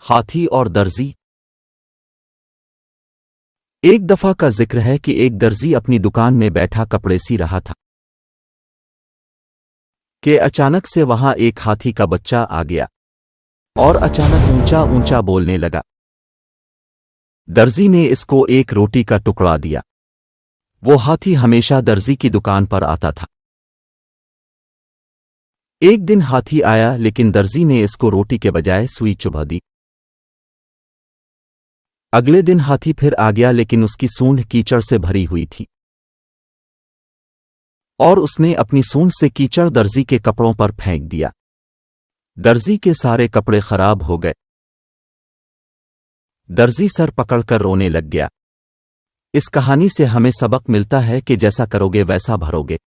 हाथी और दर्जी। एक दफा का जिक्र है कि एक दर्जी अपनी दुकान में बैठा कपड़े सी रहा था कि अचानक से वहां एक हाथी का बच्चा आ गया और अचानक ऊंचा ऊंचा बोलने लगा। दर्जी ने इसको एक रोटी का टुकड़ा दिया। वो हाथी हमेशा दर्जी की दुकान पर आता था। एक दिन हाथी आया लेकिन दर्जी ने इसको रोटी के बजाय सुई चुभा दी। अगले दिन हाथी फिर आ गया लेकिन उसकी सूंड कीचड़ से भरी हुई थी और उसने अपनी सूंड से कीचड़ दर्जी के कपड़ों पर फेंक दिया। दर्जी के सारे कपड़े खराब हो गए। दर्जी सर पकड़कर रोने लग गया। इस कहानी से हमें सबक मिलता है कि जैसा करोगे वैसा भरोगे।